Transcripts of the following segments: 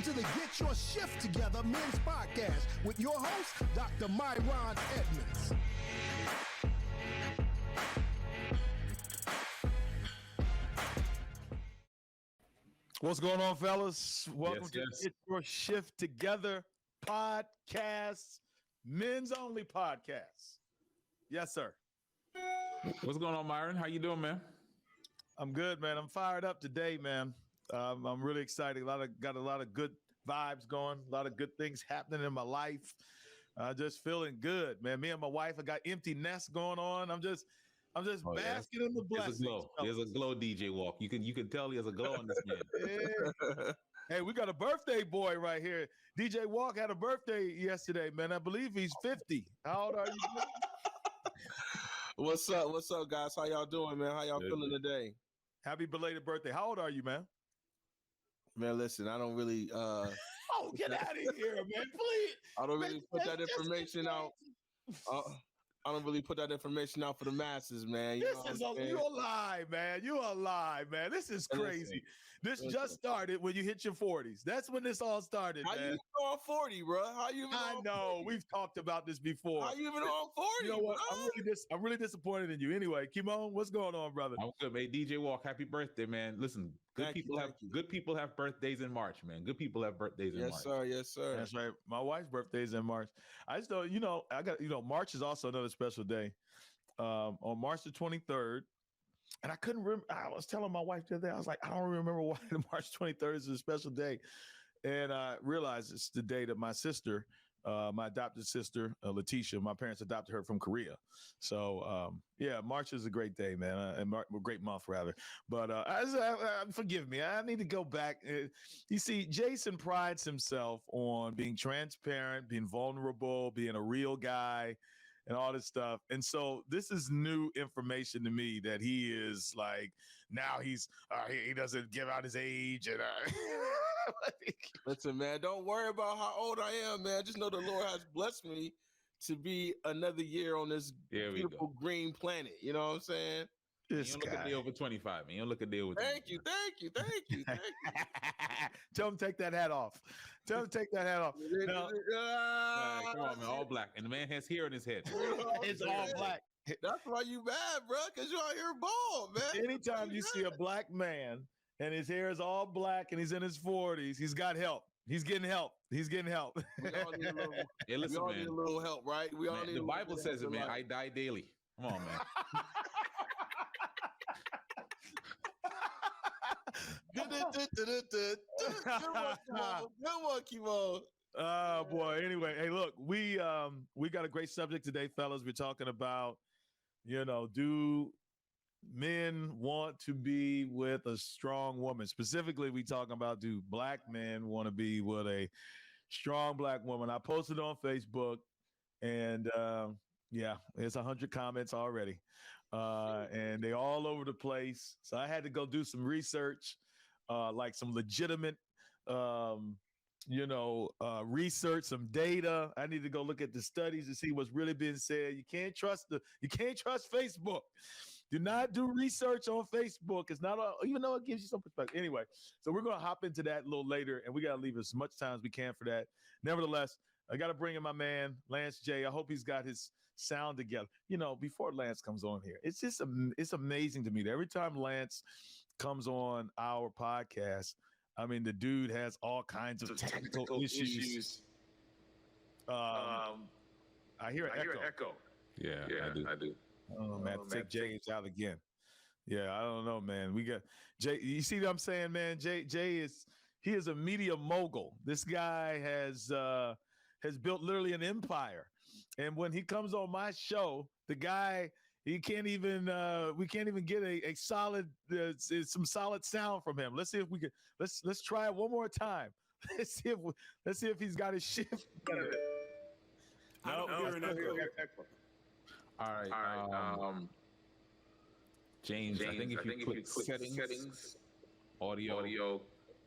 Welcome to the Get Your S.H.I.F.T. Together Men's Podcast with your host, Dr. Myron Edmonds. What's going on, fellas? Welcome to Yes. Get Your S.H.I.F.T. Together podcast, men's only podcast. Yes, sir. What's going on, Myron? How you doing, man? I'm good, man. I'm fired up today, man. I'm really excited. Got a lot of good vibes going. A lot of good things happening in my life. Just feeling good, man. Me and my wife, I got empty nest going on. I'm just basking in the blessings. There's a glow, DJ Walk. You can tell there's a glow on this man. Yeah. Hey, we got a birthday boy right here. DJ Walk had a birthday yesterday, man. I believe he's 50. How old are you? What's up, guys? How y'all doing, man? How y'all feeling today? Happy belated birthday. How old are you, man? Man, listen, I don't really Oh, get out of here, man. Please. I don't really put that information out. I don't really put that information out for the masses, man. You a lie, man. You a lie, man. This is crazy. This just started when you hit your 40s. That's when this all started, How man. you even on 40, bro? How you even I on know. 40? We've talked about this before. How you even on 40? You know what? Bro? I'm really disappointed in you. Anyway, Kymone, what's going on, brother? I'm good, man. DJ Walk, happy birthday, man. Listen, good people have birthdays in March, man. Good people have birthdays in March. Yes, sir. That's right. My wife's birthday is in March. I just don't, March is also another special day. On March the 23rd, and I couldn't remember. I was telling my wife the other day, I was like, I don't remember why the March 23rd is a special day. And I realized it's the day that my sister, my adopted sister, Letitia, my parents adopted her from Korea. So, March is a great day, man, and a great month, rather. But forgive me, I need to go back. You see, Jason prides himself on being transparent, being vulnerable, being a real guy, and all this stuff. And so this is new information to me that he is like, now he's, he doesn't give out his age. And Listen, man, don't worry about how old I am, man. Just know the Lord has blessed me to be another year on this beautiful green planet. You know what I'm saying? You don't look a day over 25, man. You don't look a day over 25. Thank you. Tell him take that hat off. Now, come on, man. All black. And the man has hair in his head. It's all black. That's why you mad, bro, because you out here bald, man. Anytime you see a black man and his hair is all black and he's in his 40s, he's got help. He's getting help. We all need a little help, right? We all need the Bible says it, man. I die daily. Come on, man. Good one, Kymone. Oh boy. Anyway, hey, look, we got a great subject today, fellas. We're talking about, do men want to be with a strong woman? Specifically, we talking about, do black men want to be with a strong black woman? I posted on Facebook, and it's 100 comments already, and they all over the place. So I had to go do some research, like some legitimate, research, some data. I need to go look at the studies to see what's really being said. You can't trust Facebook. Do not do research on Facebook. It's not, even though it gives you some perspective. Anyway, so we're going to hop into that a little later, and we got to leave as much time as we can for that. Nevertheless, I got to bring in my man, Lance J. I hope he's got his sound together. Before Lance comes on here, it's just it's amazing to me that every time Lance comes on our podcast, I mean, the dude has all kinds of technical issues. I hear an echo. Yeah, I do. Oh, man, take Jay's out again. Yeah, I don't know, man. We got Jay. You see what I'm saying, man? Jay is a media mogul. This guy has built literally an empire. And when he comes on my show, the guy, we can't even get a solid some solid sound from him. Let's see if we can. Let's try it one more time. Let's see if he's got his shift. No. All right. James, I think if you click settings, audio,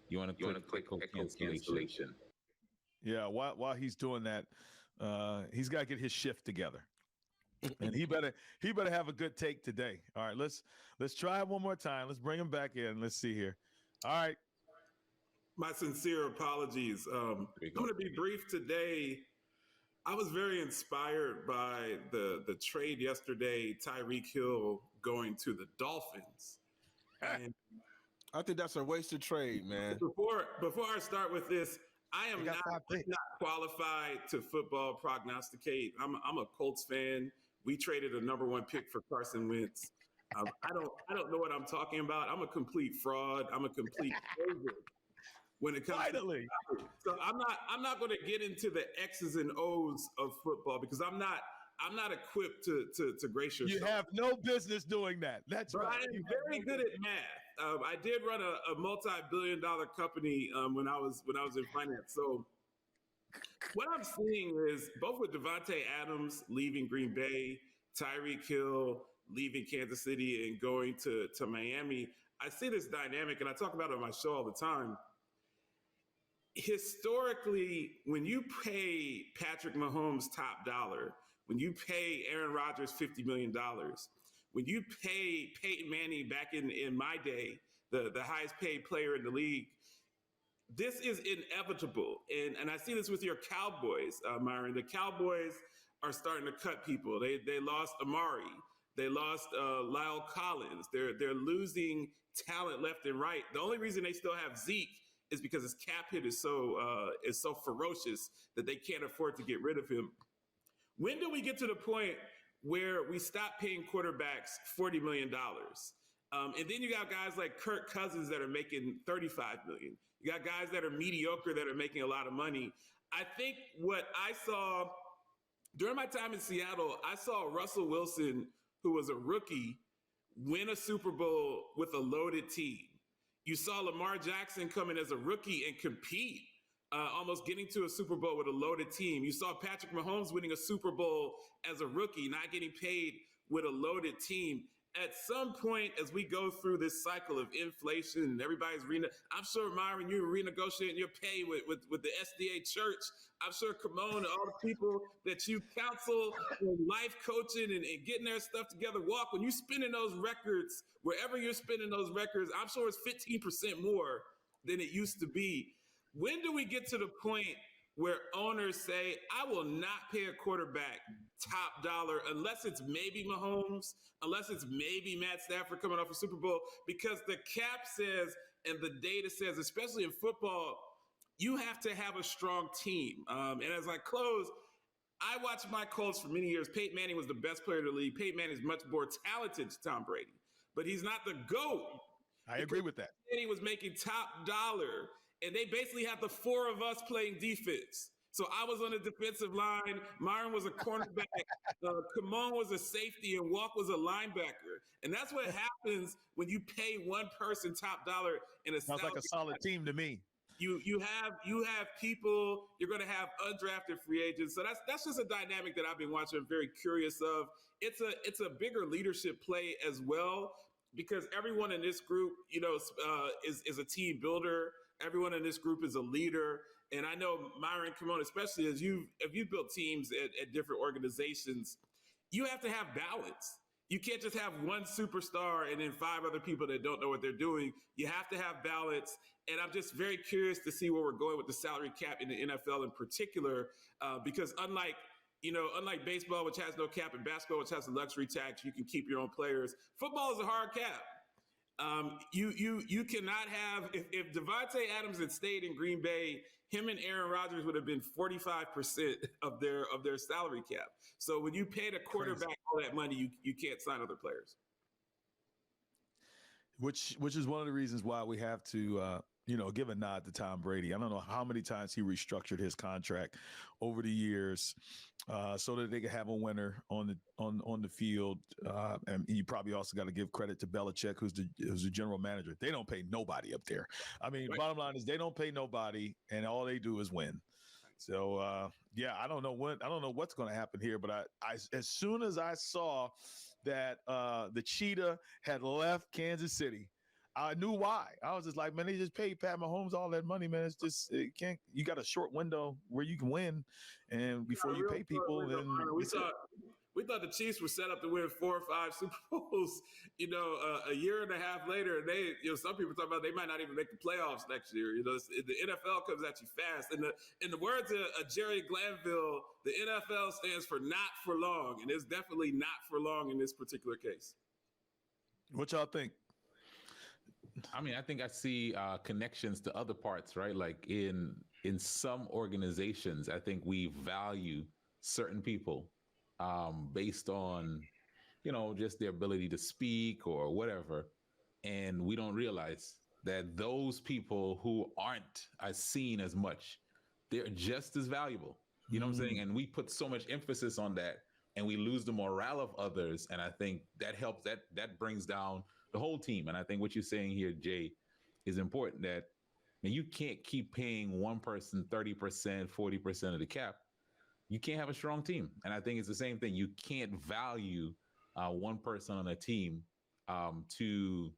you want to click echo cancellation. Yeah, while he's doing that, he's got to get his shift together, and he better have a good take today. All right, let's try it one more time. Let's bring him back in. Let's see here. All right, My sincere apologies. I'm going to be brief today. I was very inspired by the trade yesterday, Tyreek Hill going to the Dolphins. And I think that's a wasted trade, man. Before I start with this, I am not qualified to football prognosticate. I'm a Colts fan. We traded a number 1 pick for Carson Wentz. I don't know what I'm talking about. I'm a complete fraud. I'm a complete favorite when it comes to so I'm not going to get into the X's and O's of football because I'm not equipped to grace your. You have no business doing that. That's right. I am very good at math. I did run a multi-billion-dollar company when I was in finance. So what I'm seeing is both with Devontae Adams leaving Green Bay, Tyreek Hill leaving Kansas City and going to Miami, I see this dynamic, and I talk about it on my show all the time. Historically, when you pay Patrick Mahomes top dollar, when you pay Aaron Rodgers $50 million, when you pay Peyton Manning back in my day, the highest paid player in the league, this is inevitable. And I see this with your Cowboys, Myron. The Cowboys are starting to cut people. They lost Amari. They lost Lyle Collins. They're losing talent left and right. The only reason they still have Zeke is because his cap hit is so ferocious that they can't afford to get rid of him. When do we get to the point where we stop paying quarterbacks $40 million? And then you got guys like Kirk Cousins that are making $35 million. You got guys that are mediocre that are making a lot of money. I think what I saw during my time in Seattle, I saw Russell Wilson, who was a rookie, win a Super Bowl with a loaded team. You saw Lamar Jackson come in as a rookie and compete, almost getting to a Super Bowl with a loaded team. You saw Patrick Mahomes winning a Super Bowl as a rookie, not getting paid with a loaded team. At some point, as we go through this cycle of inflation and everybody's I'm sure, Myron, you're renegotiating your pay with the SDA church. I'm sure Kymone and all the people that you counsel and life coaching and getting their stuff together walk. When you're spending those records, wherever you're spending those records, I'm sure it's 15% more than it used to be. When do we get to the point where owners say, I will not pay a quarterback top dollar unless it's maybe Mahomes, unless it's maybe Matt Stafford coming off a Super Bowl, because the cap says and the data says, especially in football, you have to have a strong team. And as I close, I watched my Colts for many years. Peyton Manning was the best player in the league. Peyton Manning is much more talented than Tom Brady, but he's not the GOAT. I agree with that. Manning was making top dollar. And they basically had the 4 of us playing defense. So I was on the defensive line. Myron was a cornerback. Kymone was a safety, and Walk was a linebacker. And that's what happens when you pay one person top dollar in a sounds like a solid team to me. You have people. You're going to have undrafted free agents. So that's just a dynamic that I've been watching. I'm very curious of. It's a bigger leadership play as well, because everyone in this group, is a team builder. Everyone in this group is a leader. And I know Myron, Kymone, especially if you've built teams at different organizations, you have to have balance. You can't just have one superstar and then 5 other people that don't know what they're doing. You have to have balance. And I'm just very curious to see where we're going with the salary cap in the NFL in particular, because unlike baseball, which has no cap, and basketball, which has a luxury tax, you can keep your own players. Football is a hard cap. You cannot have, if Devontae Adams had stayed in Green Bay, him and Aaron Rodgers would have been 45% of their salary cap. So when you pay the quarterback all that money, you can't sign other players. Which is one of the reasons why we have to give a nod to Tom Brady. I don't know how many times he restructured his contract over the years so that they could have a winner on the field. And you probably also got to give credit to Belichick, who's the general manager. They don't pay nobody up there. I mean, right. Bottom line is they don't pay nobody, and all they do is win. So I don't know what's going to happen here, but I as soon as I saw that the cheetah had left Kansas City, I knew why. I was just like, man, they just paid Pat Mahomes all that money, man. It's just, you got a short window where you can win, and before you pay people, then We thought the Chiefs were set up to win 4 or 5 Super Bowls, a year and a half later. And they, some people talk about they might not even make the playoffs next year. The NFL comes at you fast. And in the words of Jerry Glanville, the NFL stands for not for long. And it's definitely not for long in this particular case. What y'all think? I mean, I think I see connections to other parts, right? Like in some organizations, I think we value certain people based on, just their ability to speak or whatever. And we don't realize that those people who aren't as seen as much, they're just as valuable. You know what I'm saying? And we put so much emphasis on that and we lose the morale of others. And I think that helps, that brings down the whole team. And I think what you're saying here, Jay, is important, that you can't keep paying one person 30%, 40% of the cap. You can't have a strong team. And I think it's the same thing. You can't value one person on a team to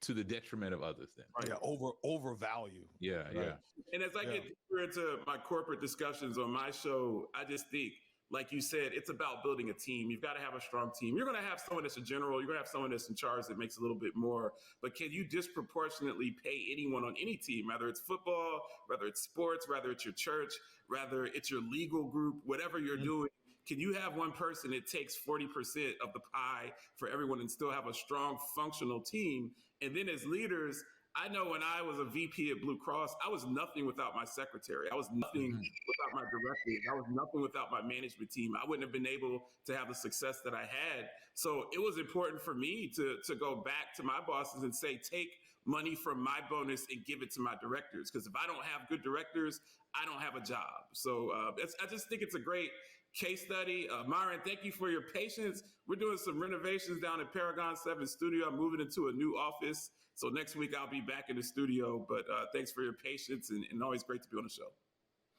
the detriment of others then. Yeah, overvalue. Yeah, right. Yeah. And as I get deeper into my corporate discussions on my show, I just think, like you said, it's about building a team. You've got to have a strong team. You're going to have someone that's a general. You're going to have someone that's in charge that makes a little bit more. But can you disproportionately pay anyone on any team, whether it's football, whether it's sports, whether it's your church, whether it's your legal group, whatever you're doing? Can you have one person that takes 40% of the pie for everyone and still have a strong, functional team? And then as leaders, I know when I was a VP at Blue Cross, I was nothing without my secretary. I was nothing without my directors. I was nothing without my management team. I wouldn't have been able to have the success that I had. So it was important for me to go back to my bosses and say, take money from my bonus and give it to my directors. Because if I don't have good directors, I don't have a job. So I just think it's a great case study. Myron, thank you for your patience. We're doing some renovations down at Paragon 7 Studio. I'm moving into a new office. So next week I'll be back in the studio, but thanks for your patience and always great to be on the show.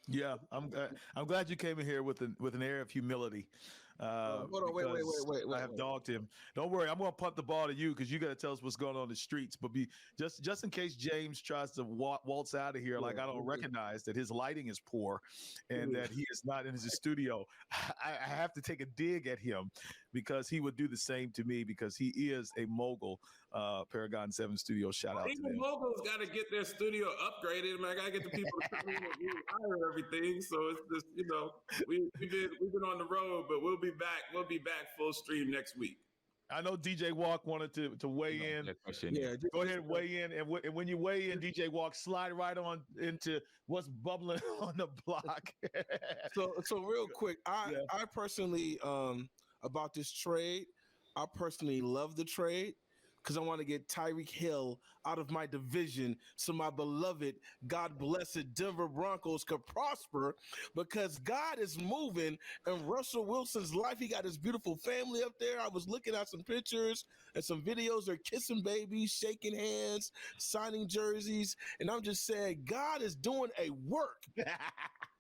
Yeah, I'm glad you came in here with an air of humility. Hold on, wait. I have dogged him. Don't worry, I'm going to punt the ball to you because you got to tell us what's going on in the streets. But just in case James tries to waltz out of here, like I don't recognize that his lighting is poor and that he is not in his studio, I have to take a dig at him because he would do the same to me because he is a mogul. Paragon 7 Studio, shout out to them. Moguls got to get their studio upgraded. I got to get the people to come in and rehire everything. So it's just, we've been on the road, but we'll be back. We'll be back full stream next week. I know DJ Walk wanted to weigh in. Yeah, go ahead and weigh in. And when you weigh in, DJ Walk, slide right on into what's bubbling on the block. So real quick, I personally about this trade, I personally love the trade because I want to get Tyreek Hill out of my division so my beloved, God blessed Denver Broncos could prosper, because God is moving in Russell Wilson's life. He got his beautiful family up there. I was looking at some pictures and some videos. They're kissing babies, shaking hands, signing jerseys. And I'm just saying, God is doing a work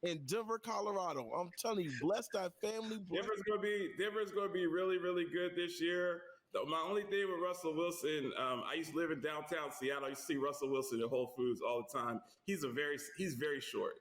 in Denver, Colorado. I'm telling you, bless that family. Denver's gonna be really, really good this year. My only thing with Russell Wilson, I used to live in downtown Seattle. I used to see Russell Wilson at Whole Foods all the time. He's very short.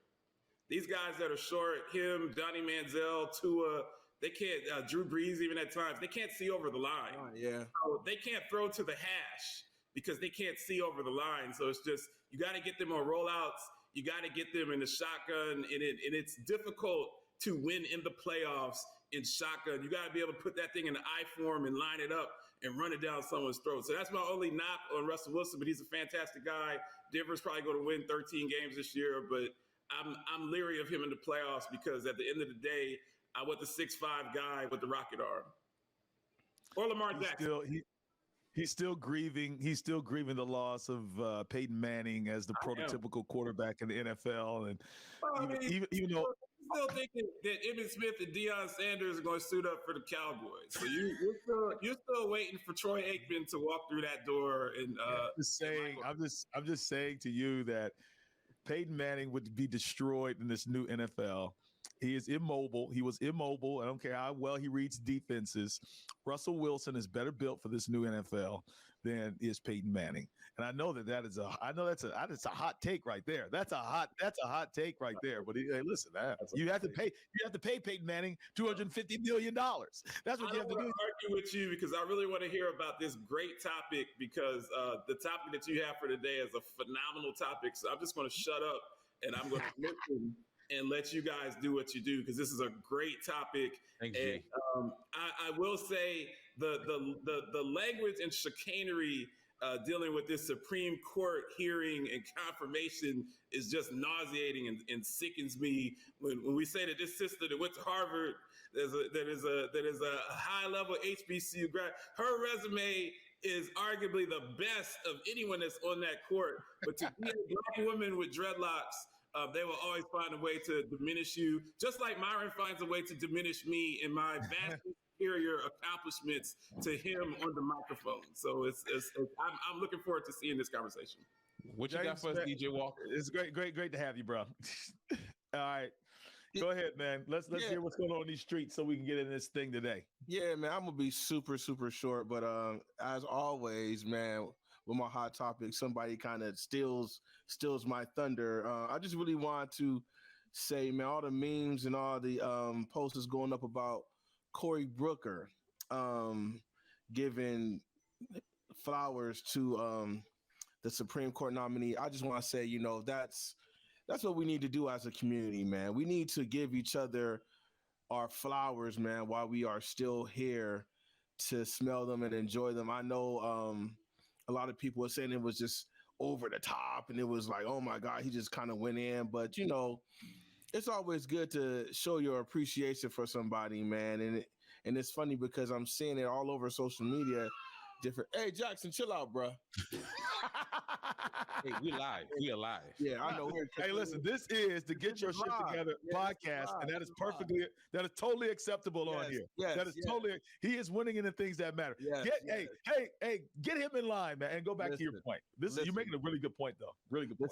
These guys that are short, him, Donnie Manziel, Tua, they can't, Drew Brees even at times, they can't see over the line. So they can't throw to the hash because they can't see over the line. So it's just, you got to get them on rollouts. You got to get them in the shotgun, and it's difficult to win in the playoffs in shotgun. You got to be able to put that thing in the I form and line it up and run it down someone's throat. So that's my only knock on Russell Wilson, but he's a fantastic guy. Denver's probably going to win 13 games this year, but I'm leery of him in the playoffs because at the end of the day, I want the 6'5" guy with the rocket arm. Or Lamar Jackson. He's still grieving. He's still grieving the loss of Peyton Manning as the prototypical quarterback in the NFL. And even though still thinking that Emmitt Smith and Deion Sanders are going to suit up for the Cowboys. So you're still waiting for Troy Aikman to walk through that door. And I'm just saying to you that Peyton Manning would be destroyed in this new NFL. He is immobile. He was immobile. I don't care how well he reads defenses. Russell Wilson is better built for this new NFL. than is Peyton Manning. And I know that's a hot take right there. That's a hot take right there. But hey, listen, you have to pay Peyton Manning $250 million. That's what you have to do. I don't want to argue with you because I really want to hear about this great topic because the topic that you have for today is a phenomenal topic. So I'm just going to shut up and I'm going to listen and let you guys do what you do because this is a great topic. Thanks, and I will say the language and chicanery dealing with this Supreme Court hearing and confirmation is just nauseating and sickens me. When we say that this sister that went to Harvard, that is a high level HBCU grad, her resume is arguably the best of anyone that's on that court. But to be a Black woman with dreadlocks, they will always find a way to diminish you, just like Myron finds a way to diminish me in my vastly superior accomplishments to him on the microphone. So I'm looking forward to seeing this conversation. What you got for us, DJ Walker? It's great to have you, bro. All right. Go ahead, man. Let's hear what's going on in these streets so we can get in this thing today. Yeah, man, I'm gonna be super short, but as always, man, with my hot topic, somebody kind of steals my thunder. I just really want to say, man, all the memes and all the posters going up about Cory Booker giving flowers to the Supreme Court nominee. I just want to say, that's what we need to do as a community, man. We need to give each other our flowers, man, while we are still here to smell them and enjoy them. I know a lot of people were saying it was just over the top and it was like, oh my God, he just kind of went in. But, it's always good to show your appreciation for somebody, man. And it's funny because I'm seeing it all over social media. Hey, Jackson, chill out, bro. Hey, we live. We alive. Yeah, I know. Hey, listen, this is the Get Your Shit Together podcast, and that is totally acceptable on here. Yes, that is totally. He is winning in the things that matter. Hey, get him in line, man, and go back to your point. You're making a really good point, though. Really good point.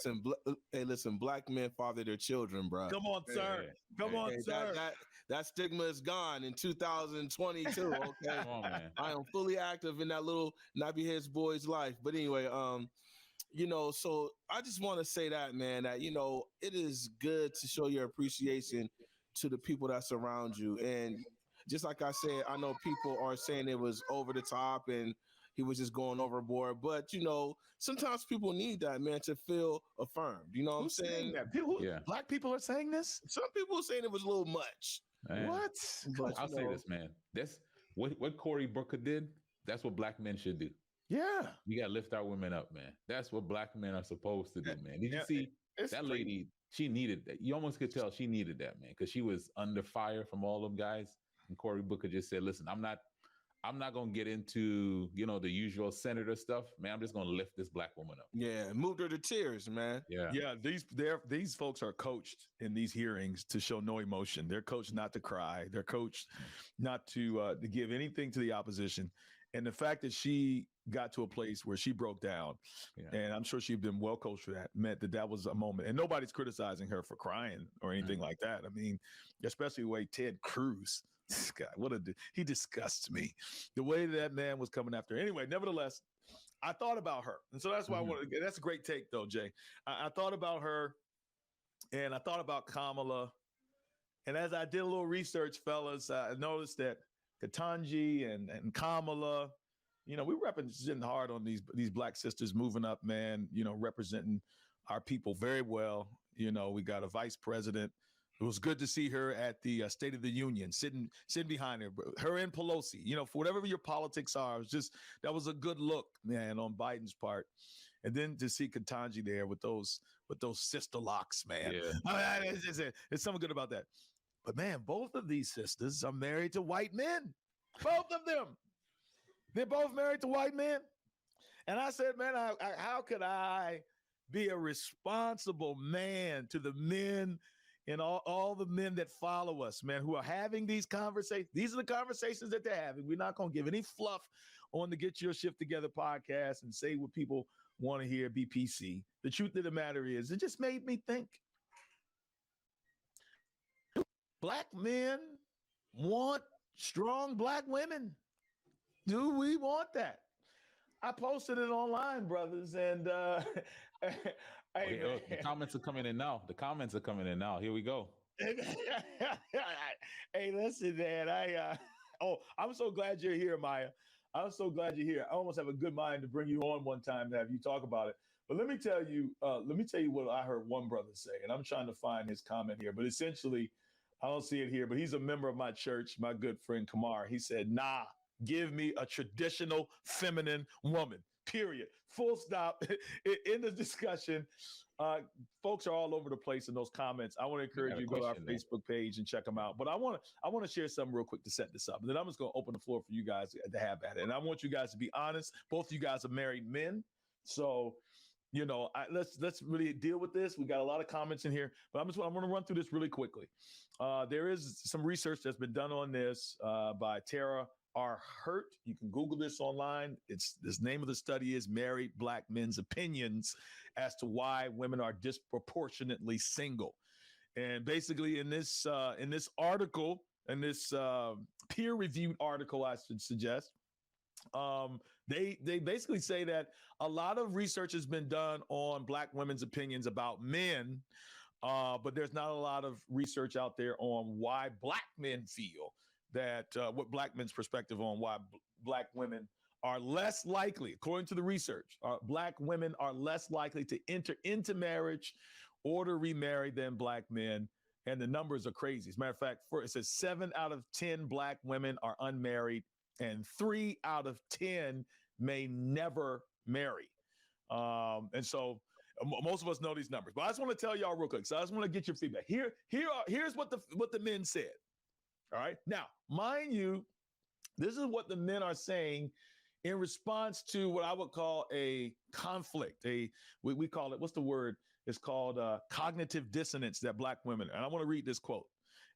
Listen, Black men father their children, bro. Come on, sir. Come on, sir. That stigma is gone in 2022. Okay, come on, man. I am fully active in that little nappy heads boy's life. But anyway, so I just want to say that, man, that, it is good to show your appreciation to the people that surround you. And just like I said, I know people are saying it was over the top and he was just going overboard. But, sometimes people need that, man, to feel affirmed. You know what I'm saying? That? Black people are saying this? Some people are saying it was a little much. Man. What? But, I'll say this, man. That's what Cory Booker did. That's what Black men should do. Yeah. We got to lift our women up, man. That's what Black men are supposed to do, man. Did you see that lady? She needed that. You almost could tell she needed that, man, because she was under fire from all them guys. And Cory Booker just said, listen, I'm not going to get into, the usual senator stuff, man. I'm just going to lift this Black woman up. Yeah. Moved her to tears, man. Yeah. Yeah. These folks are coached in these hearings to show no emotion. They're coached not to cry. They're coached not to give anything to the opposition. And the fact that she got to a place where she broke down, and I'm sure she'd been well coached for that, meant that was a moment. And nobody's criticizing her for crying or anything like that. I mean, especially the way Ted Cruz, this guy, he disgusts me. The way that man was coming after her. Anyway, nevertheless, I thought about her. And so that's why that's a great take though, Jay. I thought about her and I thought about Kamala. And as I did a little research, fellas, I noticed that Ketanji and Kamala, we representing hard on these Black sisters moving up, man, representing our people very well. We got a vice president. It was good to see her at the State of the Union, sitting behind her and Pelosi, for whatever your politics are. That was a good look, man, on Biden's part. And then to see Ketanji there with those sister locks, man. Yeah. It's something good about that. But man, both of these sisters are married to white men. Both of them. They're both married to white men. And I said, man, how could I be a responsible man to the men and all the men that follow us, man, who are having these conversations? These are the conversations that they're having. We're not going to give any fluff on the Get Your Shift Together podcast and say what people want to hear, BPC. The truth of the matter is, it just made me think. Black men want strong Black women. Do we want that? I posted it online, brothers, and hey, Okay, man. the comments are coming in now. The comments are coming in now. Here we go. Hey, listen, man. I'm so glad you're here, Maya. I'm so glad you're here. I almost have a good mind to bring you on one time to have you talk about it. But let me tell you what I heard one brother say, and I'm trying to find his comment here. But essentially, I don't see it here, but he's a member of my church, my good friend Kamar. He said, nah, give me a traditional feminine woman, period. Full stop. In the discussion, folks are all over the place in those comments. I want to encourage you to go to our Facebook page and check them out. But I want to share something real quick to set this up. And then I'm just going to open the floor for you guys to have at it. And I want you guys to be honest. Both of you guys are married men. So, let's really deal with this. We got a lot of comments in here, but I'm going to run through this really quickly. There is some research that's been done on this by Tara R. Hurt. You can Google this online. This name of the study is Married Black Men's Opinions as to Why Women Are Disproportionately Single. And basically in this article, in this peer-reviewed article, I should suggest, they basically say that a lot of research has been done on Black women's opinions about men, but there's not a lot of research out there on why Black men feel that what Black men's perspective on why Black women are less likely, according to the research, Black women are less likely to enter into marriage or to remarry than Black men. And the numbers are crazy. As a matter of fact, it says 7 out of 10 Black women are unmarried and 3 out of 10 may never marry. And so most of us know these numbers, but I just want to tell y'all real quick. So I just want to get your feedback. Here's what the men said. All right. Now, mind you, this is what the men are saying in response to what I would call a conflict. We call it, what's the word? It's called cognitive dissonance that Black women, and I want to read this quote.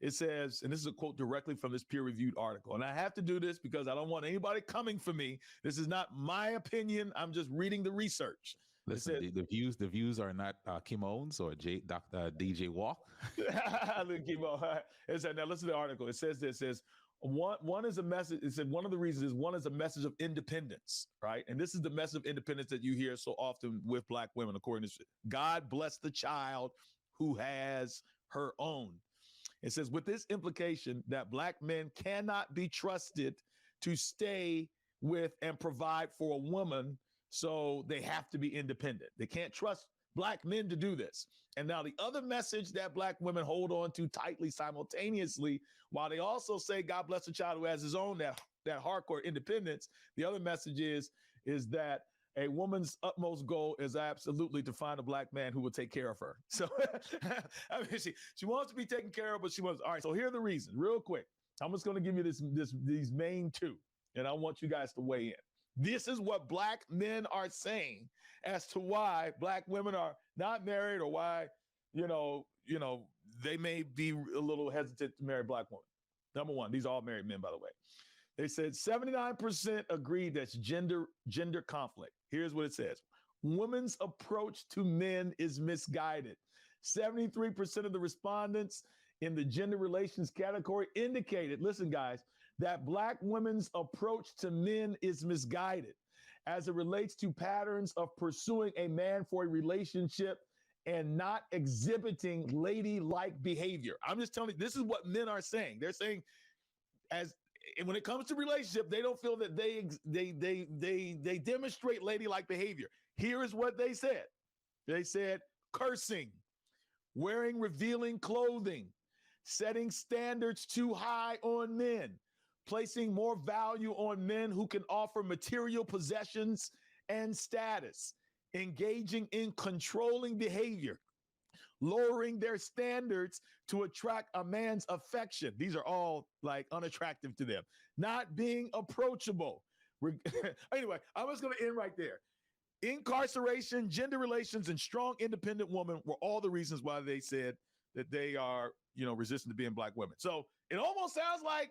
It says, and this is a quote directly from this peer-reviewed article. And I have to do this because I don't want anybody coming for me. This is not my opinion. I'm just reading the research. Listen, the views are not Kymone's or Dr. DJ Walk. Kymone. Now listen to the article. It says this. It says one is a message. It said one of the reasons is one is a message of independence, right? And this is the message of independence that you hear so often with Black women, according to God bless the child who has her own. It says with this implication that Black men cannot be trusted to stay with and provide for a woman, so they have to be independent. They can't trust Black men to do this. And now the other message that Black women hold on to tightly simultaneously, while they also say God bless the child who has his own, that hardcore independence, the other message is that a woman's utmost goal is absolutely to find a Black man who will take care of her. So I mean, she wants to be taken care of, but she wants, all right, so here are the reasons real quick. I'm just going to give you these main two, and I want you guys to weigh in. This is what Black men are saying as to why Black women are not married, or why, they may be a little hesitant to marry Black women. Number one, these are all married men, by the way. They said 79% agreed that's gender conflict. Here's what it says. Women's approach to men is misguided. 73% of the respondents in the gender relations category indicated, listen, guys, that Black women's approach to men is misguided as it relates to patterns of pursuing a man for a relationship and not exhibiting ladylike behavior. I'm just telling you, this is what men are saying. They're saying, and when it comes to relationship, they don't feel that they demonstrate ladylike behavior. Here is what they said. They said cursing, wearing revealing clothing, setting standards too high on men, placing more value on men who can offer material possessions and status, engaging in controlling behavior, lowering their standards to attract a man's affection. These are all like unattractive to them. Not being approachable. Anyway, I'm just going to end right there. Incarceration, gender relations, and strong independent woman were all the reasons why they said that they are, resistant to being Black women. So it almost sounds like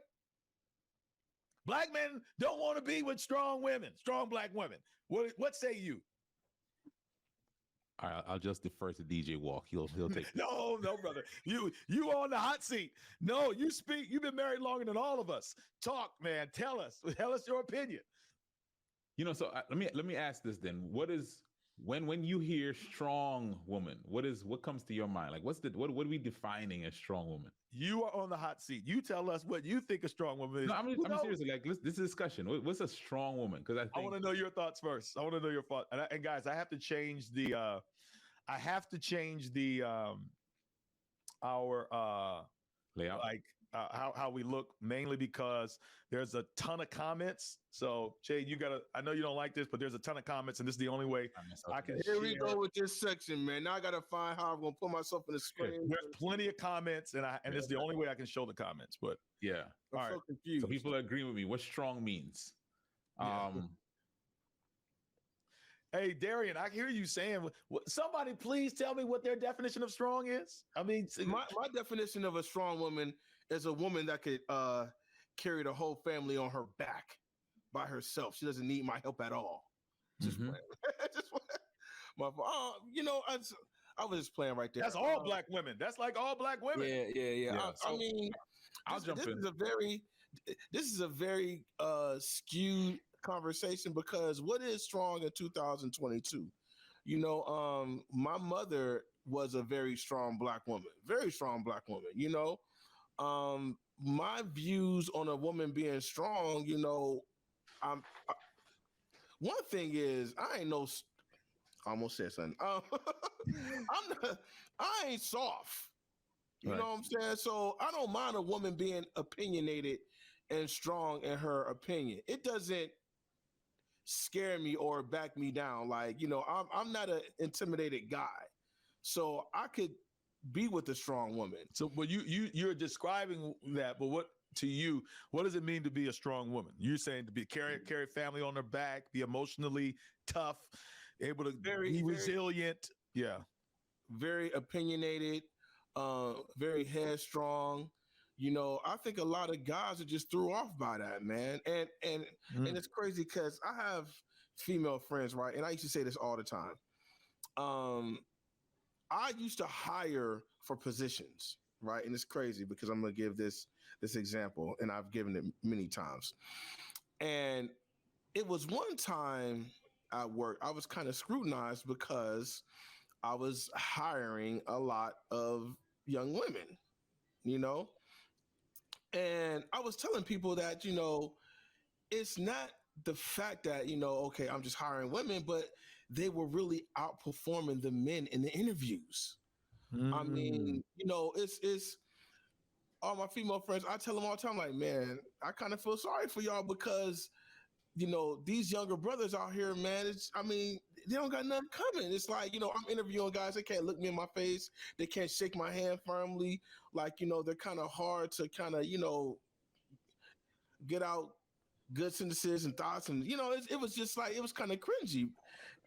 Black men don't want to be with strong women, strong Black women. What say you? All right, I'll just defer to DJ Walk. He'll take No, brother. You on the hot seat. No, you speak. You've been married longer than all of us. Talk, man. Tell us your opinion. So let me ask this then. What is when you hear strong woman, what comes to your mind? Like what are we defining as strong woman? You are on the hot seat. You tell us what you think a strong woman is. No, I'm seriously, like, this is a discussion. What's a strong woman? Because I want to know your thoughts first. I want to know your thoughts. And guys, I have to change the our layout. like how we look, mainly because there's a ton of comments. So Jay, I know you don't like this, but there's a ton of comments, and this is the only way I can Here we go with this section, man. Now I gotta find how I'm gonna put myself in the screen. There's plenty of comments, and this is the only way I can show the comments. But yeah, I'm so confused. So people are agreeing with me. What strong means? Hey, Darian, I hear you saying, somebody please tell me what their definition of strong is. I mean, my definition of a strong woman is a woman that could carry the whole family on her back by herself. She doesn't need my help at all. Just playing. I was just playing right there. That's all black women. That's like all black women. Yeah. I mean, I'll jump in. This is a very skewed conversation, because what is strong in 2022? My mother was a very strong black woman. My views on a woman being strong, one thing is, I almost said something. I ain't soft. You know what I'm saying? So I don't mind a woman being opinionated and strong in her opinion. It doesn't scare me or back me down. Like, I'm not an intimidated guy. So I could be with a strong woman. So, well, you're describing that, but what does it mean to be a strong woman? You're saying to carry family on their back, be emotionally tough, able to be resilient. Yeah. Very opinionated, very headstrong. I think a lot of guys are just threw off by that, man. And it's crazy because I have female friends, right? And I used to say this all the time. I used to hire for positions, right? And it's crazy because I'm going to give this example, and I've given it many times. And it was one time at work, I was kind of scrutinized because I was hiring a lot of young women, and I was telling people that, it's not the fact that, okay, I'm just hiring women, but they were really outperforming the men in the interviews. I mean, it's all my female friends. I tell them all the time, like, man, I kind of feel sorry for y'all because, these younger brothers out here, man, they don't got nothing coming. It's like, I'm interviewing guys. They can't look me in my face. They can't shake my hand firmly. Like, they're kind of hard to kind of, get out good sentences and thoughts. And, it was just like, it was kind of cringy.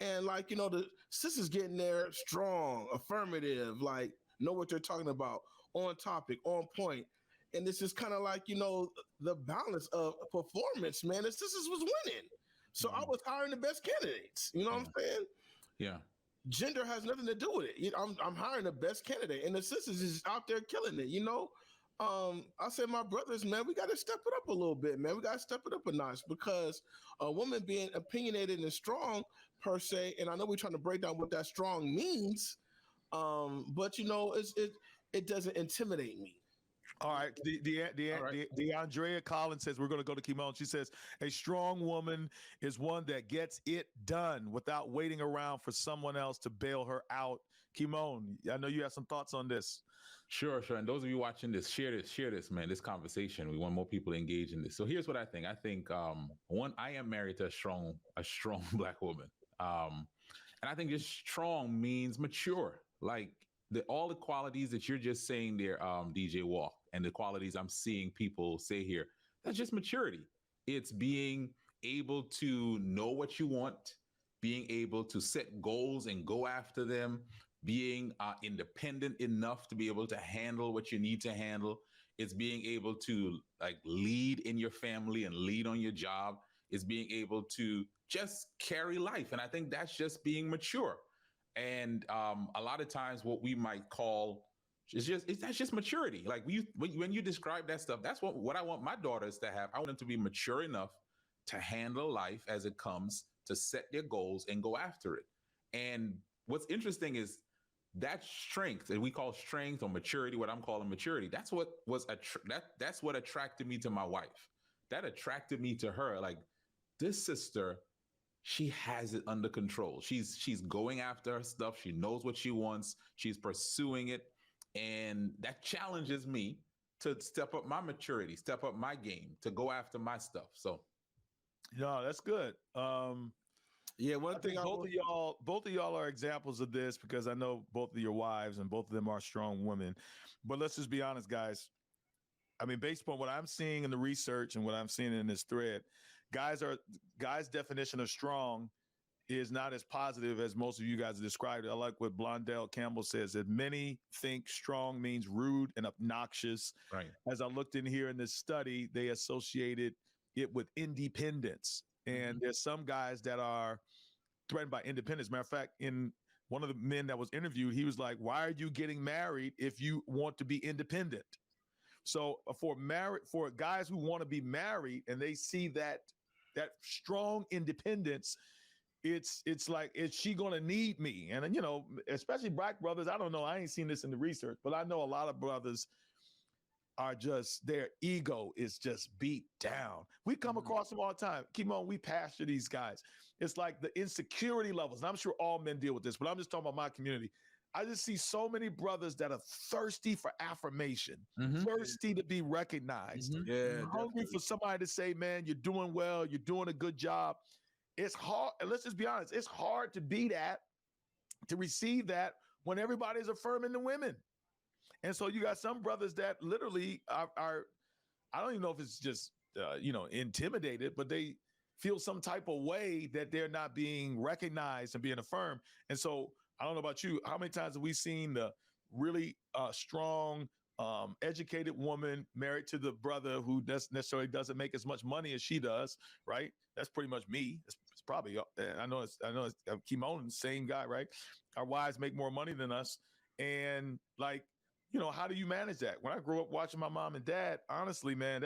And like, the sisters getting there strong, affirmative, like know what they're talking about, on topic, on point. And this is kind of like, the balance of performance, man. The sisters was winning. So I was hiring the best candidates. You know what I'm saying? Yeah. Gender has nothing to do with it. I'm hiring the best candidate, and the sisters is out there killing it. I said, my brothers, man, we got to step it up a little bit, man. We got to step it up a notch, because a woman being opinionated and strong per se, and I know we're trying to break down what that strong means, but it doesn't intimidate me. All right. DeAndrea Collins says, we're going to go to Kymone. She says, a strong woman is one that gets it done without waiting around for someone else to bail her out. Kymone, I know you have some thoughts on this. Sure. And those of you watching this, share this, man, this conversation. We want more people to engage in this. So here's what I think. I think, one, I am married to a strong black woman. And I think just strong means mature. Like, all the qualities that you're just saying there, DJ Walk, and the qualities I'm seeing people say here, that's just maturity. It's being able to know what you want, being able to set goals and go after them, being independent enough to be able to handle what you need to handle. It's being able to like lead in your family and lead on your job. It's being able to just carry life. And I think that's just being mature. And a lot of times what we might call that's just maturity. Like when you describe that stuff, that's what I want my daughters to have. I want them to be mature enough to handle life as it comes, to set their goals and go after it. And what's interesting is that strength, and we call strength or maturity, what I'm calling maturity. That's what was that's what attracted me to my wife. That attracted me to her. Like, this sister, she has it under control. She's going after her stuff. She knows what she wants. She's pursuing it. And that challenges me to step up my maturity, step up my game, to go after my stuff. So no, that's good. Yeah, one I thing think both of y'all are examples of this, because I know both of your wives and both of them are strong women. But let's just be honest, guys. I mean, based upon what I'm seeing in the research and what I'm seeing in this thread, guys' definition of strong is not as positive as most of you guys described it. I like what Blondell Campbell says, that many think strong means rude and obnoxious. right. As I looked in here in this study, they associated it with independence. And there's some guys that are threatened by independence. Matter of fact, in one of the men that was interviewed, he was like, why are you getting married if you want to be independent? So for guys who want to be married and they see that strong independence, it's like, is she going to need me? And, you know, especially black brothers, I don't know, I ain't seen this in the research, but I know a lot of brothers are just, their ego is just beat down. We come across them all the time. Kymone, we pastor these guys. It's like the insecurity levels. And I'm sure all men deal with this, but I'm just talking about my community. I just see so many brothers that are thirsty for affirmation, thirsty to be recognized, hungry for somebody to say, man, you're doing well, you're doing a good job. It's hard. And let's just be honest. It's hard to be that, to receive that when everybody's affirming the women. And so you got some brothers that literally are I don't even know if it's just, intimidated, but they feel some type of way that they're not being recognized and being affirmed. And so I don't know about you, how many times have we seen the really strong, educated woman married to the brother who necessarily doesn't make as much money as she does, right? That's pretty much me. It's probably, I know it's Kymone, same guy, right? Our wives make more money than us. And like, how do you manage that? When I grew up watching my mom and dad, honestly, man,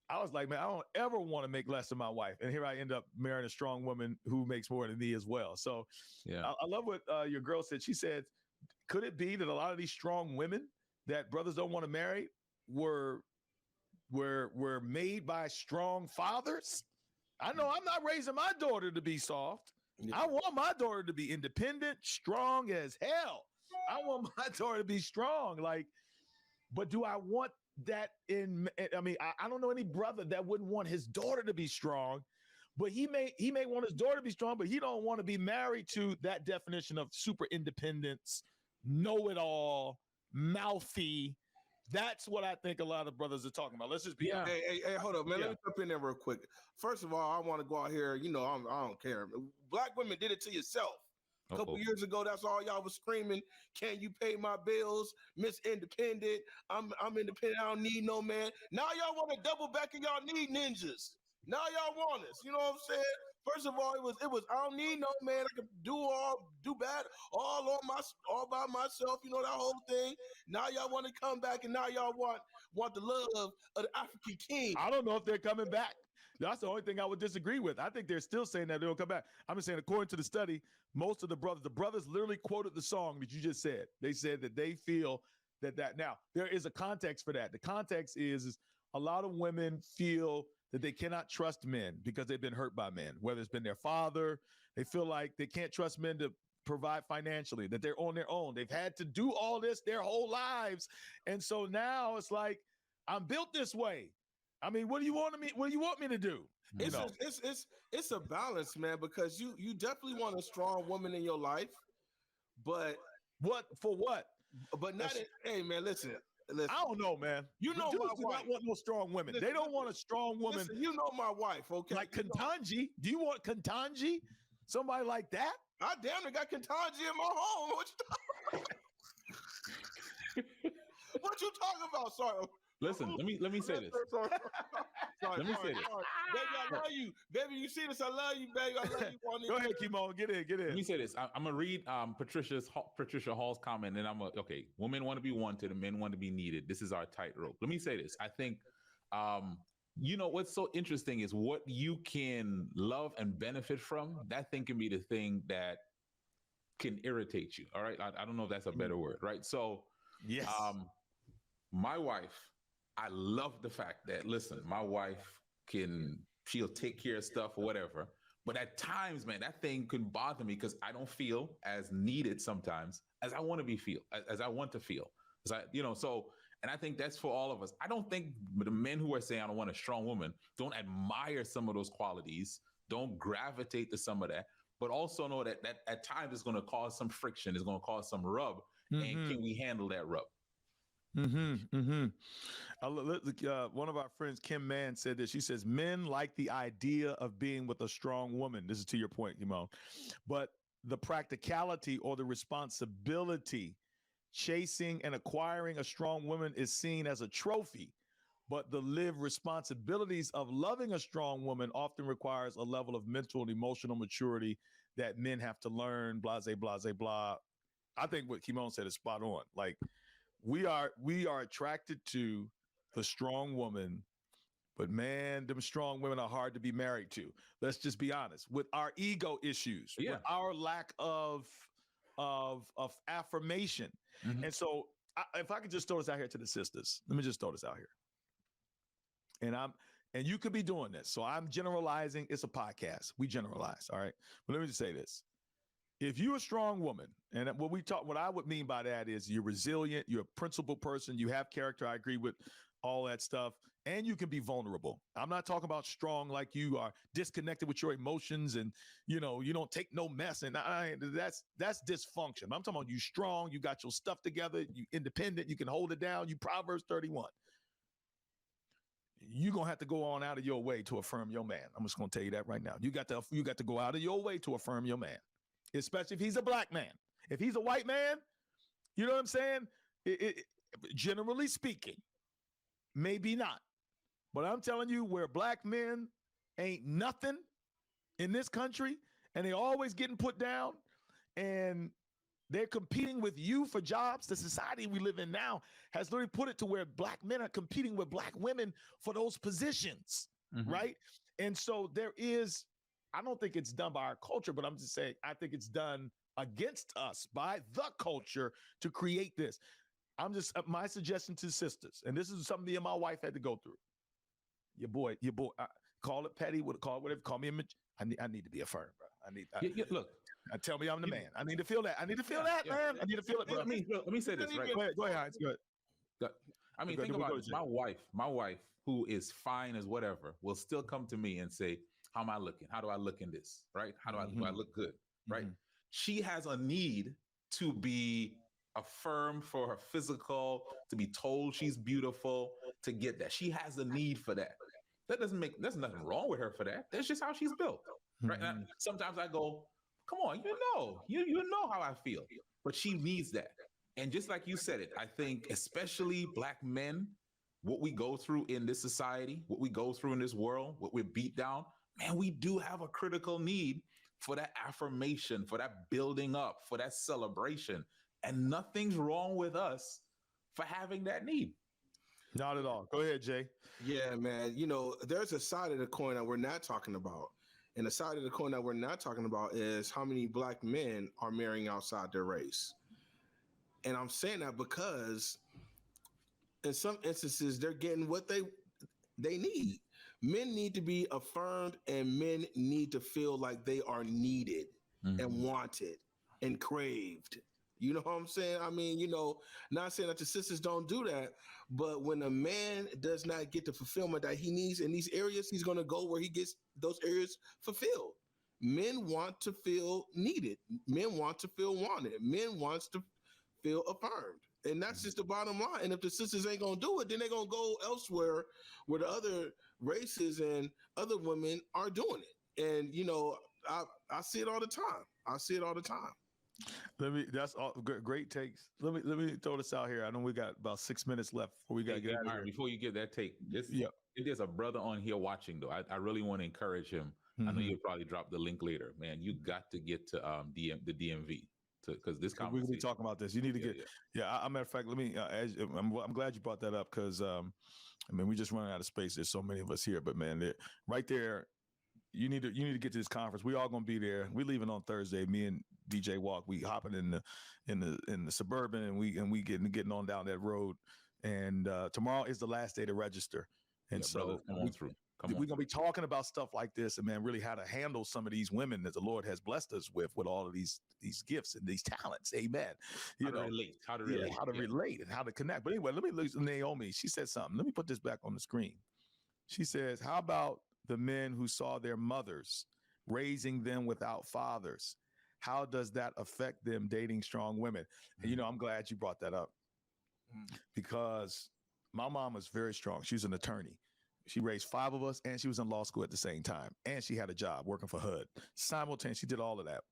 I was like, man, I don't ever want to make less than my wife. And here I end up marrying a strong woman who makes more than me as well. So yeah, I love what your girl said. She said, could it be that a lot of these strong women that brothers don't want to marry were made by strong fathers? I know I'm not raising my daughter to be soft. Yeah. I want my daughter to be independent, strong as hell. I want my daughter to be strong. But do I want that I don't know any brother that wouldn't want his daughter to be strong, but he may want his daughter to be strong, but he don't want to be married to that definition of super independence, know-it-all, mouthy. That's what I think a lot of brothers are talking about. Let's just be honest. Hey, hold up, man. Let me jump in there real quick. First of all, I want to go out here. I don't care. Black women did it to yourself. A couple years ago, that's all y'all was screaming. Can you pay my bills? Miss Independent. I'm independent. I don't need no man. Now y'all want to double back and y'all need ninjas. Now y'all want us. You know what I'm saying? First of all, it was I don't need no man. I can do bad all by myself. You know, that whole thing. Now y'all want to come back and now y'all want the love of the African king. I don't know if they're coming back. That's the only thing I would disagree with. I think they're still saying that they'll come back. I'm just saying, according to the study, most of the brothers literally quoted the song that you just said. They said that they feel that now there is a context for that. The context is a lot of women feel that they cannot trust men because they've been hurt by men, whether it's been their father. They feel like they can't trust men to provide financially, that they're on their own. They've had to do all this their whole lives. And so now it's like, I'm built this way. I mean, what do you want me to do? It's a balance, man, because you definitely want a strong woman in your life, but what? But not hey, man, listen. I don't know, man. You know, dudes my do wife. not want no strong women. Listen, they don't want a strong woman. Listen, you know my wife, okay? Like Kentanji. Do you want Kentanji? Somebody like that? I damn near got Kentanji in my home. What you talking about? Sorry. Listen, let me say this. Sorry. Let me say this. Baby, I love you. Baby, you see this? I love you, baby. I love you. Go ahead, Kymone. Get in. Let me say this. I'm going to read Patricia Hall's comment, and women want to be wanted and men want to be needed. This is our tightrope. Let me say this. I think You know, what's so interesting is what you can love and benefit from. That thing can be the thing that can irritate you. All right. I don't know if that's a better word, right? So, Yes. My wife, I love the fact that, listen, my wife she'll take care of stuff or whatever. But at times, man, that thing can bother me because I don't feel as needed sometimes as I want to as I want to feel. So, and I think that's for all of us. I don't think the men who are saying, I don't want a strong woman, don't admire some of those qualities, don't gravitate to some of that, but also know that at times it's going to cause some friction, it's going to cause some rub. And can we handle that rub? One of our friends, Kymone, said this. She says, men like the idea of being with a strong woman. This is to your point, Kymone. But the practicality or the responsibility, chasing and acquiring a strong woman is seen as a trophy. But the lived responsibilities of loving a strong woman often requires a level of mental and emotional maturity that men have to learn, blah, blah, blah, blah. I think what Kymone said is spot on. Like, we are attracted to the strong woman, but man, them strong women are hard to be married to. Let's just be honest. With our ego issues, with our lack of affirmation. Mm-hmm. And so if I could just throw this out here to the sisters, let me just throw this out here. And you could be doing this. So I'm generalizing. It's a podcast. We generalize. All right. But let me just say this. If you're a strong woman, and what I would mean by that is you're resilient, you're a principled person, you have character. I agree with all that stuff. And you can be vulnerable. I'm not talking about strong like you are disconnected with your emotions and, you don't take no mess. And that's dysfunction. I'm talking about you strong, you got your stuff together, you independent, you can hold it down. You Proverbs 31. You're going to have to go on out of your way to affirm your man. I'm just going to tell you that right now. You got to go out of your way to affirm your man, especially if he's a black man. If he's a white man, you know what I'm saying? Generally speaking, maybe not. But I'm telling you, where black men ain't nothing in this country, and they always getting put down, and they're competing with you for jobs. The society we live in now has literally put it to where black men are competing with black women for those positions, right? And so I don't think it's done by our culture, but I'm just saying, I think it's done against us by the culture to create this. My suggestion to sisters, and this is something me and my wife had to go through. Your boy, call it petty, call it whatever, call me I need to be affirmed, bro. Look. Tell me I'm the man. I need to feel that. Man. I need to feel it, bro. Let me say this, right? Go ahead, Heinz. Go ahead. I mean, think about it. My wife, who is fine as whatever, will still come to me and say, how am I looking? How do I look in this? Right? How do I look good? Right? She has a need to be affirmed for her physical, to be told she's beautiful, to get that. She has a need for that. There's nothing wrong with her for that. That's just how she's built. Right? And sometimes I go, come on, you know how I feel. But she needs that. And just like you said it, I think especially black men, what we go through in this society, what we go through in this world, what we're beat down, man, we do have a critical need for that affirmation, for that building up, for that celebration. And nothing's wrong with us for having that need. Not at all. Go ahead, Jay. Yeah, man. There's a side of the coin that we're not talking about. And the side of the coin that we're not talking about is how many black men are marrying outside their race. And I'm saying that because in some instances, they're getting what they need. Men need to be affirmed, and men need to feel like they are needed and wanted and craved. You know what I'm saying? I mean, not saying that the sisters don't do that, but when a man does not get the fulfillment that he needs in these areas, he's going to go where he gets those areas fulfilled. Men want to feel needed. Men want to feel wanted. Men want to feel affirmed. And that's just the bottom line. And if the sisters ain't going to do it, then they're going to go elsewhere where the other races and other women are doing it. And, I see it all the time. That's all great takes. Let me throw this out here. I know we got about 6 minutes left before we got to get out of here. Before you get that take, there's a brother on here watching though. I really want to encourage him. I know you'll probably drop the link later, man. You got to get to the DMV because this We're gonna be conversation. talking about this. You need to get. Yeah. Matter of fact, let me. I'm glad you brought that up because I mean, we just running out of space. There's so many of us here, but man, right there, you need to get to this conference. We all gonna be there. We leaving on Thursday. Me and DJ Walk. We hopping in the Suburban, and we getting on down that road. And tomorrow is the last day to register. And Yeah, so brothers, come on through. We're gonna be talking about stuff like this, and man, really how to handle some of these women that the Lord has blessed us with all of these gifts and these talents. Amen. How to relate, how to relate, and how to connect. But anyway, let me look at Naomi. She said something. Let me put this back on the screen. She says, "How about the men who saw their mothers raising them without fathers? How does that affect them dating strong women?" And I'm glad you brought that up because my mom was very strong. She was an attorney. She raised 5 of us, and she was in law school at the same time. And she had a job working for HUD. Simultaneously, she did all of that.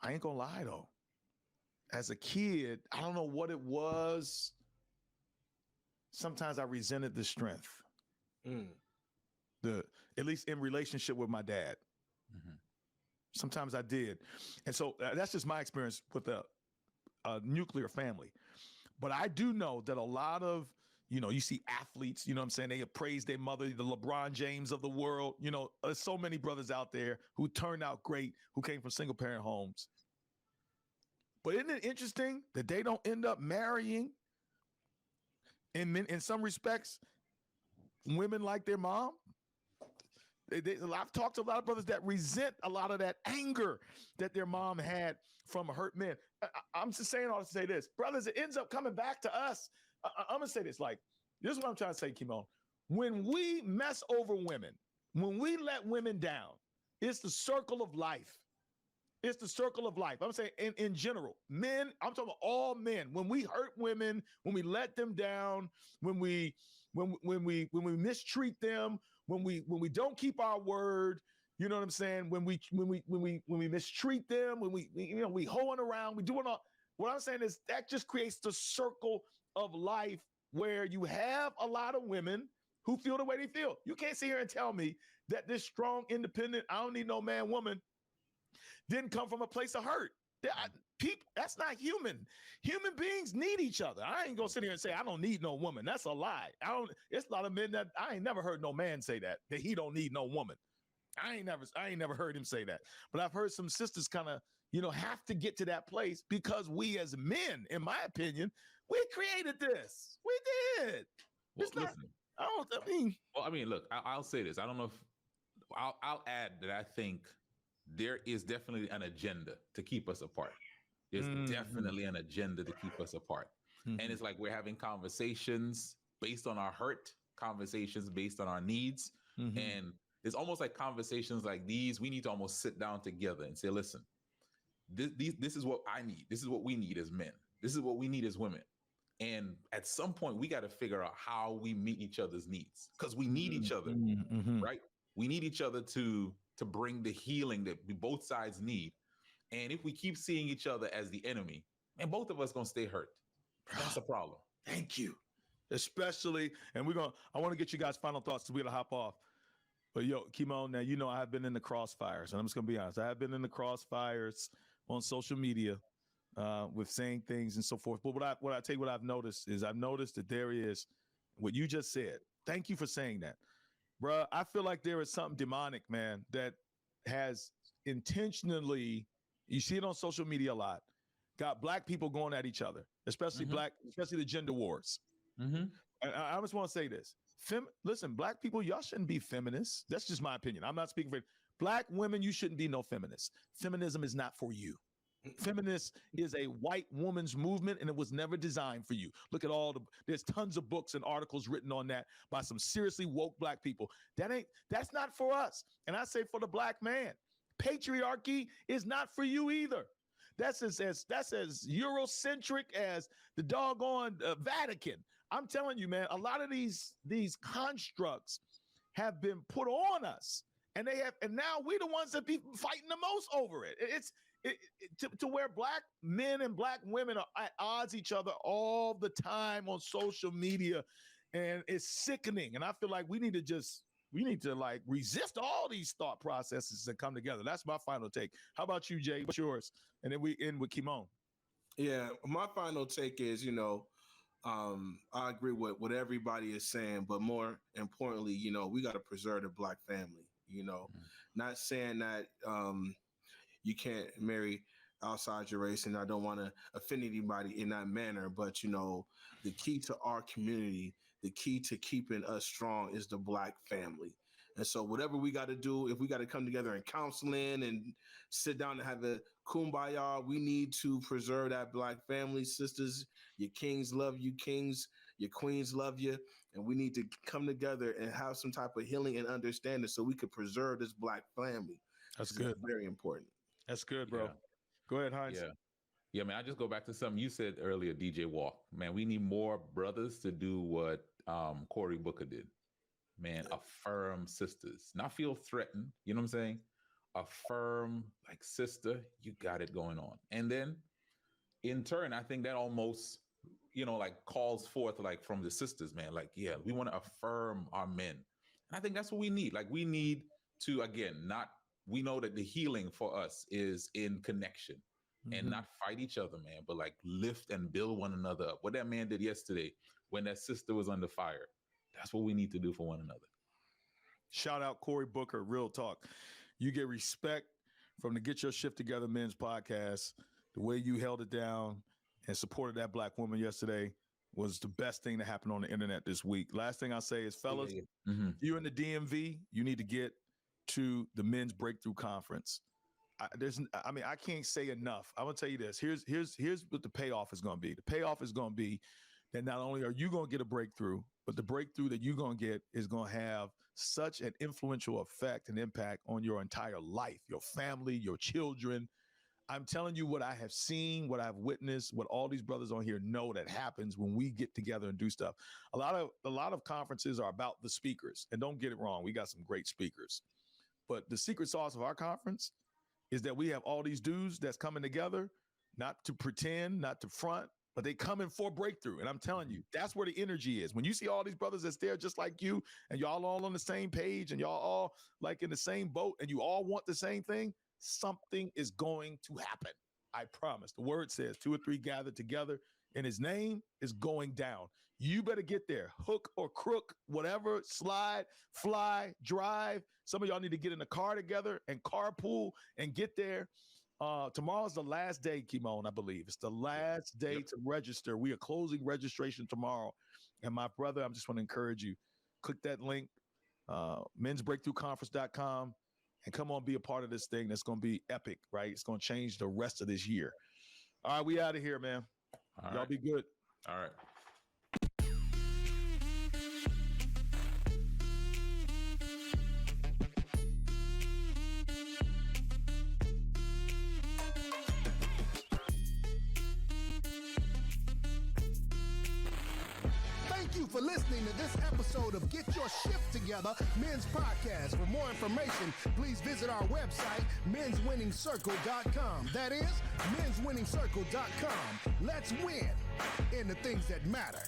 I ain't gonna lie, though. As a kid, I don't know what it was. Sometimes I resented the strength. At least in relationship with my dad. Sometimes I did. And so that's just my experience with a nuclear family. But I do know that a lot of, you see athletes, you know what I'm saying? They praise their mother, the LeBron James of the world. There's so many brothers out there who turned out great, who came from single parent homes. But isn't it interesting that they don't end up marrying, in some respects, women like their mom? I've talked to a lot of brothers that resent a lot of that anger that their mom had from hurt men. I'm just saying all to say this. Brothers, it ends up coming back to us. I'm going to say this. This is what I'm trying to say, Kymone. When we mess over women, when we let women down, it's the circle of life. It's the circle of life. I'm saying in general, men, I'm talking about all men. When we hurt women, when we let them down, when we mistreat them, when we don't keep our word, you know what I'm saying? When we mistreat them, when we hoeing around, we doing all. What I'm saying is that just creates the circle of life where you have a lot of women who feel the way they feel. You can't sit here and tell me that this strong, independent, I don't need no man, woman didn't come from a place of hurt. People, that's not human. Human beings need each other. I ain't gonna sit here and say I don't need no woman. That's a lie. It's a lot of men that I ain't never heard no man say that he don't need no woman. I ain't never heard him say that. But I've heard some sisters kind of, have to get to that place because we as men, in my opinion, we created this. We did. Look, I'll say this. I don't know if I'll add that I think there is definitely an agenda to keep us apart. There's definitely an agenda to keep us apart. And it's like we're having conversations based on our hurt, conversations based on our needs. And it's almost like conversations like these, we need to almost sit down together and say, listen, this is what I need. This is what we need as men. This is what we need as women. And at some point, we got to figure out how we meet each other's needs because we need each other, right? We need each other to bring the healing that both sides need. And if we keep seeing each other as the enemy, and both of us going to stay hurt, that's a problem. Thank you. Especially, and I want to get you guys' final thoughts so we're going to hop off. But Kymone, now, I have been in the crossfires, and I'm just going to be honest. I have been in the crossfires on social media with saying things and so forth. But what I tell you, what I've noticed is that there is what you just said. Thank you for saying that. Bruh, I feel like there is something demonic, man, that has intentionally, you see it on social media a lot, got black people going at each other, especially the gender wars. And I just want to say this. Listen, black people, y'all shouldn't be feminists. That's just my opinion. I'm not speaking for black women. You shouldn't be no feminists. Feminism is not for you. Feminist is a white woman's movement, and it was never designed for you. Look at there's tons of books and articles written on that by some seriously woke black people. That's not for us. And I say for the black man, patriarchy is not for you either. That's as Eurocentric as the doggone Vatican. I'm telling you, man, a lot of these constructs have been put on us, and now we're the ones that be fighting the most over it. To where black men and black women are at odds each other all the time on social media, and it's sickening. And I feel like we need to just We need to like resist all these thought processes and come together. That's my final take. How about you, Jay? What's yours? And then we end with Kymone. Yeah, my final take is, I agree with what everybody is saying, but more importantly, we got to preserve the Black family. Not saying that you can't marry outside your race, and I don't want to offend anybody in that manner, but the key to our community, the key to keeping us strong is the Black family. And so whatever we got to do, if we got to come together in counseling and sit down and have a kumbaya, we need to preserve that Black family. Sisters, your kings love you, kings, your queens love you. And we need to come together and have some type of healing and understanding so we could preserve this Black family. That's good. Very important. That's good, bro. Yeah. Go ahead, Heinz. Yeah, man, I just go back to something you said earlier, DJ Walk. Man, we need more brothers to do what Cory Booker did. Man, affirm sisters. Not feel threatened, you know what I'm saying? Affirm, like, sister, you got it going on. And then, in turn, I think that almost, like calls forth, like, from the sisters, man. Like, yeah, we want to affirm our men. And I think that's what we need. Like, we need to, again, we know that the healing for us is in connection and not fight each other, man, but like lift and build one another up. What that man did yesterday when that sister was under fire, that's what we need to do for one another. Shout out Cory Booker, real talk. You get respect from the Get Your Shift Together Men's podcast. The way you held it down and supported that Black woman yesterday was the best thing that happened on the internet this week. Last thing I'll say is, fellas, you in the DMV, you need to get to the Men's Breakthrough Conference. I can't say enough. I'm gonna tell you this. Here's what the payoff is gonna be. The payoff is gonna be that not only are you gonna get a breakthrough, but the breakthrough that you're gonna get is gonna have such an influential effect and impact on your entire life, your family, your children. I'm telling you what I have seen, what I've witnessed, what all these brothers on here know that happens when we get together and do stuff. A lot of conferences are about the speakers, and don't get it wrong, we got some great speakers. But the secret sauce of our conference is that we have all these dudes that's coming together, not to pretend, not to front, but they coming for breakthrough. And I'm telling you, that's where the energy is. When you see all these brothers that's there just like you, and y'all all on the same page, and y'all all like in the same boat, and you all want the same thing, something is going to happen. I promise. The word says 2 or 3 gathered together in his name is going down. You better get there. Hook or crook, whatever, slide, fly, drive. Some of y'all need to get in a car together and carpool and get there. Tomorrow's the last day, Kymone, I believe. It's the last day to register. We are closing registration tomorrow. And my brother, I just want to encourage you, click that link, mensbreakthroughconference.com, and come on, be a part of this thing that's going to be epic, right? It's going to change the rest of this year. All right, we out of here, man. Y'all be good. All right. For listening to this episode of Get Your Shift Together Men's Podcast. For more information, please visit our website, menswinningcircle.com. That is, menswinningcircle.com. Let's win in the things that matter.